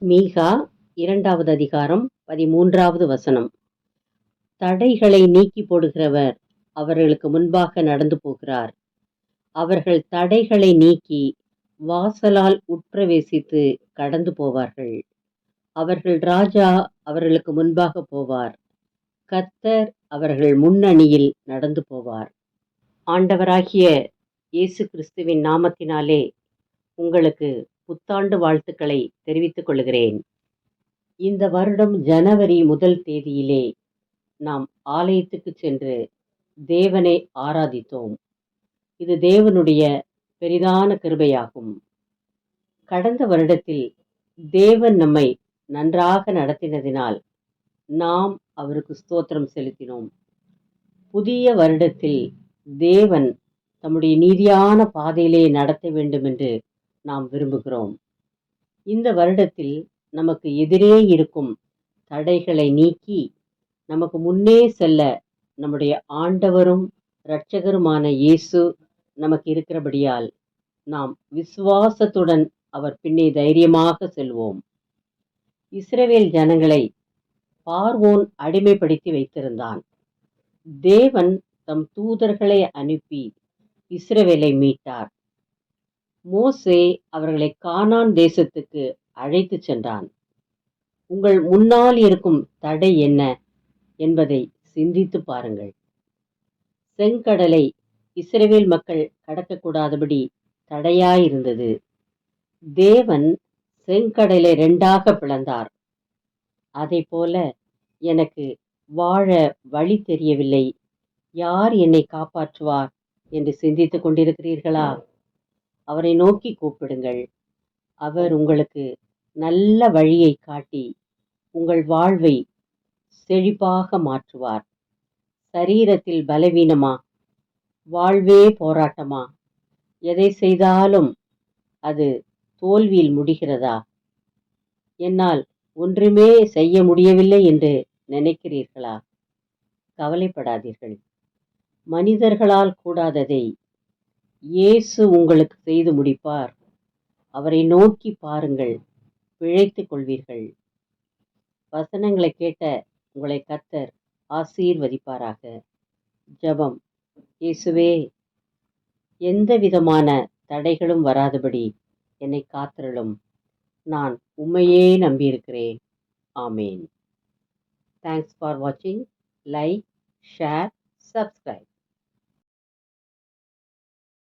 மீகா 2வது அதிகாரம் 13வது வசனம். தடைகளை நீக்கி போடுகிறவர் அவர்களுக்கு முன்பாக நடந்து போகிறார். அவர்கள் தடைகளை நீக்கி வாசலால் உட்பிரவேசித்து கடந்து போவார்கள். அவர்கள் ராஜா அவர்களுக்கு முன்பாக போவார். கர்த்தர் அவர்கள் முன்னணியில் நடந்து போவார். ஆண்டவராகிய இயேசு கிறிஸ்துவின் நாமத்தினாலே உங்களுக்கு புத்தாண்டு வாழ்த்துக்களை தெரிவித்துக் கொள்கிறேன். இந்த வருடம் ஜனவரி 1 தேதியிலே நாம் ஆலயத்துக்கு சென்று தேவனை ஆராதித்தோம். இது தேவனுடைய பெரிதான கிருபையாகும். கடந்த வருடத்தில் தேவன் நம்மை நன்றாக நடத்தினதினால் நாம் அவருக்கு ஸ்தோத்திரம் செலுத்தினோம். புதிய வருடத்தில் தேவன் தம்முடைய நீதியான பாதையிலே நடத்த வேண்டும் என்று நாம் விரும்புகிறோம். இந்த வருடத்தில் நமக்கு எதிரே இருக்கும் தடைகளை நீக்கி நமக்கு முன்னே செல்ல நம்முடைய ஆண்டவரும் இரட்சகருமான இயேசு நமக்கு இருக்கிறபடியால் நாம் விசுவாசத்துடன் அவர் பின்னே தைரியமாக செல்வோம். இஸ்ரவேல் ஜனங்களை பார்வோன் அடிமைப்படுத்தி வைத்திருந்தான். தேவன் தம் தூதர்களை அனுப்பி இஸ்ரவேலை மீட்டார். மோசே அவர்களை கானான் தேசத்துக்கு அழைத்து சென்றான். உங்கள் முன்னால் இருக்கும் தடை என்ன என்பதை சிந்தித்து பாருங்கள். செங்கடலை இஸ்ரவேல் மக்கள் கடக்கக்கூடாதபடி தடையாயிருந்தது. தேவன் செங்கடலை 2ஆக பிளந்தார். அதை போல எனக்கு வாழ வழி தெரியவில்லை, யார் என்னை காப்பாற்றுவார் என்று சிந்தித்துக் கொண்டிருக்கிறீர்களா? அவரை நோக்கி கூப்பிடுங்கள். அவர் உங்களுக்கு நல்ல வழியை காட்டி உங்கள் வாழ்வை செழிப்பாக மாற்றுவார். சரீரத்தில் பலவீனமா? வாழ்வே போராட்டமா? எதை செய்தாலும் அது தோல்வியில் முடிகிறதா? என்னால் ஒன்றுமே செய்ய முடியவில்லை என்று நினைக்கிறீர்களா? கவலைப்படாதீர்கள். மனிதர்களால் கூடாததை இயேசு உங்களுக்கு செய்து முடிப்பார். அவரை நோக்கி பாருங்கள், பிழைத்துக் கொள்வீர்கள். வசனங்களை கேட்ட உங்களை கர்த்தர் ஆசீர்வதிப்பாராக. ஜெபம். இயேசுவே, எந்த விதமான தடைகளும் வராதபடி என்னை காத்தருளும். நான் உம்மையே நம்பியிருக்கிறேன். ஆமேன். தேங்க்ஸ் ஃபார் வாட்சிங். Like, share, subscribe.